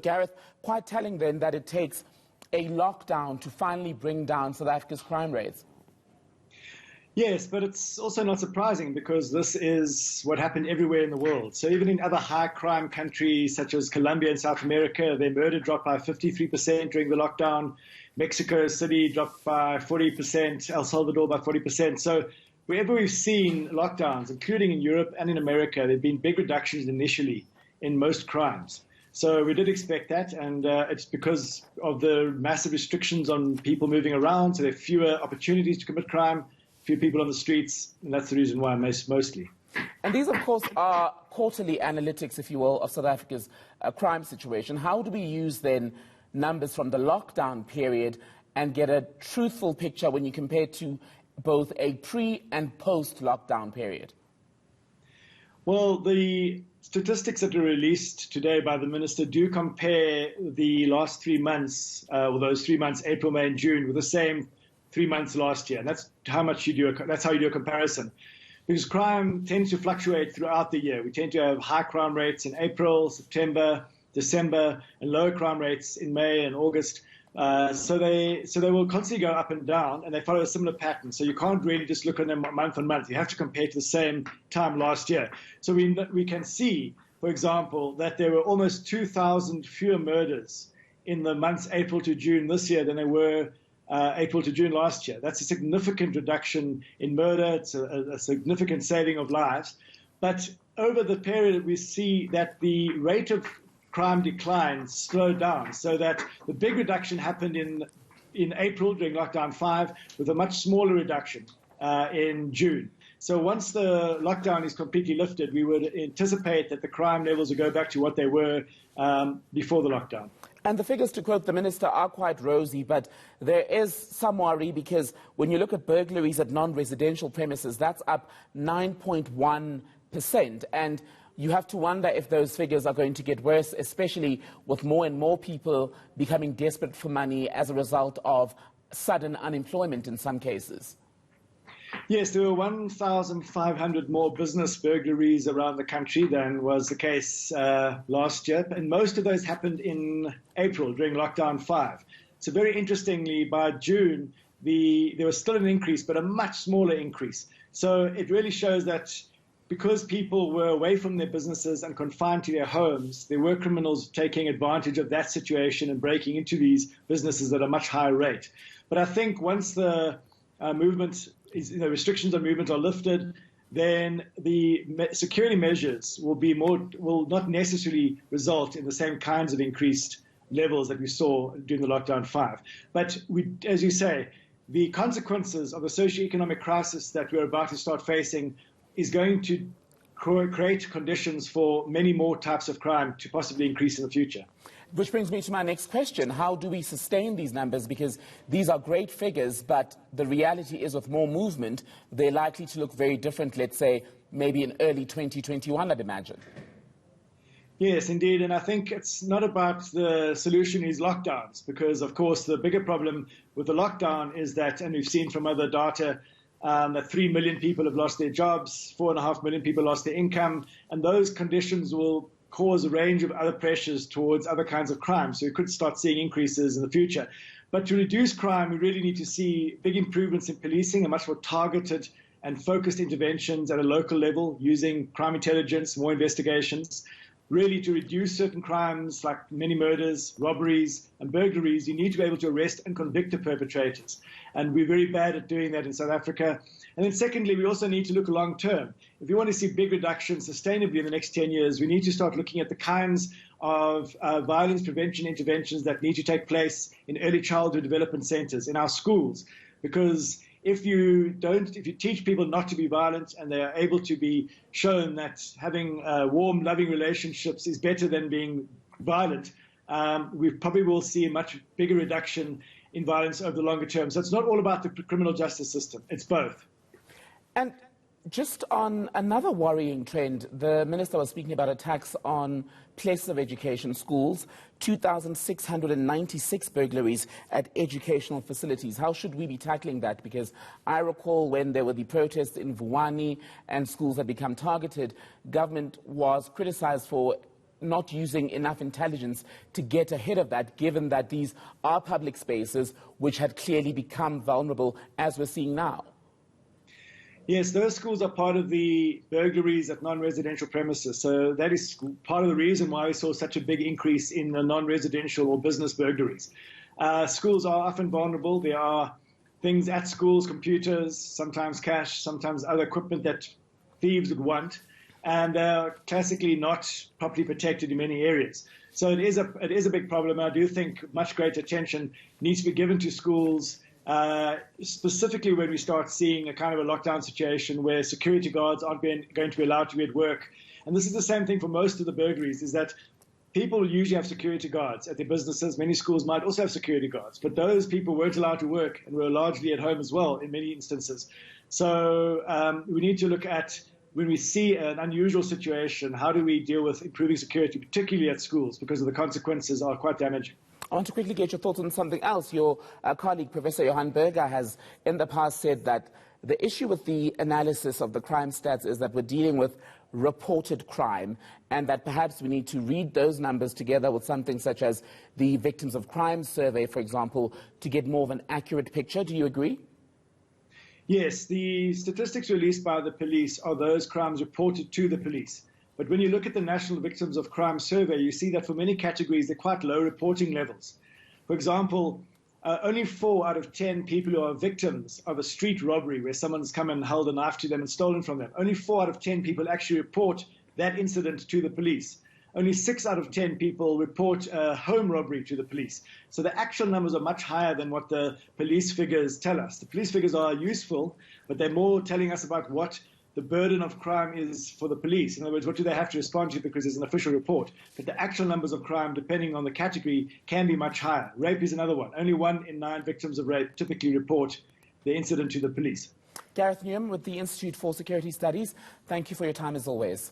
Gareth, quite telling then that it takes a lockdown to finally bring down South Africa's crime rates. Yes, but it's also not surprising because this is what happened everywhere in the world. So even in other high crime countries such as Colombia and South America, their murder dropped by 53% during the lockdown. Mexico City dropped by 40%, El Salvador by 40%. So wherever we've seen lockdowns, including in Europe and in America, there have been big reductions initially in most crimes. So we did expect that, and it's because of the massive restrictions on people moving around, so there are fewer opportunities to commit crime, few people on the streets, and that's the reason why mostly. And these, of course, are quarterly analytics, if you will, of South Africa's crime situation. How do we use, then, numbers from the lockdown period and get a truthful picture when you compare to both a pre- and post-lockdown period? Well, the statistics that were released today by the Minister do compare the last 3 months, or those 3 months, April, May, and June, with the same 3 months last year. And that's how you do a comparison. Because crime tends to fluctuate throughout the year. We tend to have high crime rates in April, September, December, and lower crime rates in May and August. So they will constantly go up and down, and they follow a similar pattern. So you can't really just look at them month on month. You have to compare to the same time last year. So we can see, for example, that there were almost 2,000 fewer murders in the months April to June this year than there were April to June last year. That's a significant reduction in murder. It's a significant saving of lives. But over the period, we see that the rate of crime decline slowed down, so that the big reduction happened in April during lockdown 5, with a much smaller reduction in June. So once the lockdown is completely lifted, we would anticipate that the crime levels will go back to what they were before the lockdown. And the figures, to quote the Minister, are quite rosy, but there is some worry because when you look at burglaries at non-residential premises, that's up 9.1%. And you have to wonder if those figures are going to get worse, especially with more and more people becoming desperate for money as a result of sudden unemployment in some cases. Yes, there were 1,500 more business burglaries around the country than was the case last year, and most of those happened in April during lockdown 5. So very interestingly, by June, there was still an increase, but a much smaller increase. So it really shows that because people were away from their businesses and confined to their homes, there were criminals taking advantage of that situation and breaking into these businesses at a much higher rate. But I think once the restrictions on movement are lifted, then the security measures will not necessarily result in the same kinds of increased levels that we saw during the lockdown 5. But as you say, the consequences of the socio-economic crisis that we're about to start facing is going to create conditions for many more types of crime to possibly increase in the future. Which brings me to my next question. How do we sustain these numbers? Because these are great figures, but the reality is with more movement, they're likely to look very different, let's say, maybe in early 2021, I'd imagine. Yes, indeed. And I think it's not about the solution is lockdowns, because, of course, the bigger problem with the lockdown is that, and we've seen from other data, that 3 million people have lost their jobs, 4.5 million people lost their income, and those conditions will cause a range of other pressures towards other kinds of crime. So we could start seeing increases in the future. But to reduce crime, we really need to see big improvements in policing and much more targeted and focused interventions at a local level using crime intelligence, more investigations. Really, to reduce certain crimes like many murders, robberies, and burglaries, you need to be able to arrest and convict the perpetrators. And we're very bad at doing that in South Africa. And then secondly, we also need to look long term. If we want to see big reductions sustainably in the next 10 years, we need to start looking at the kinds of violence prevention interventions that need to take place in early childhood development centers, in our schools. Because if you teach people not to be violent and they are able to be shown that having warm, loving relationships is better than being violent, we probably will see a much bigger reduction in violence over the longer term. So it's not all about the criminal justice system. It's both. And just on another worrying trend, the Minister was speaking about attacks on places of education, schools, 2,696 burglaries at educational facilities. How should we be tackling that? Because I recall when there were the protests in Vuwani and schools had become targeted, government was criticized for not using enough intelligence to get ahead of that, given that these are public spaces which had clearly become vulnerable, as we're seeing now? Yes, those schools are part of the burglaries at non-residential premises. So that is part of the reason why we saw such a big increase in the non-residential or business burglaries. Schools are often vulnerable. There are things at schools, computers, sometimes cash, sometimes other equipment that thieves would want, and they're classically not properly protected in many areas. So it is a big problem. I do think much greater attention needs to be given to schools, specifically when we start seeing a kind of a lockdown situation where security guards aren't going to be allowed to be at work. And this is the same thing for most of the burglaries, is that people usually have security guards at their businesses. Many schools might also have security guards, but those people weren't allowed to work and were largely at home as well in many instances. So we need to look at, when we see an unusual situation, how do we deal with improving security, particularly at schools, because the consequences are quite damaging. I want to quickly get your thoughts on something else. Your colleague, Professor Johan Berger, has in the past said that the issue with the analysis of the crime stats is that we're dealing with reported crime, and that perhaps we need to read those numbers together with something such as the Victims of Crime survey, for example, to get more of an accurate picture. Do you agree? Yes, the statistics released by the police are those crimes reported to the police. But when you look at the National Victims of Crime survey, you see that for many categories, they're quite low reporting levels. For example, only 4 out of 10 people who are victims of a street robbery where someone's come and held a knife to them and stolen from them, only 4 out of 10 people actually report that incident to the police. Only 6 out of 10 people report a home robbery to the police. So the actual numbers are much higher than what the police figures tell us. The police figures are useful, but they're more telling us about what the burden of crime is for the police. In other words, what do they have to respond to because there's an official report? But the actual numbers of crime, depending on the category, can be much higher. Rape is another one. Only 1 in 9 victims of rape typically report the incident to the police. Gareth Newham with the Institute for Security Studies, thank you for your time as always.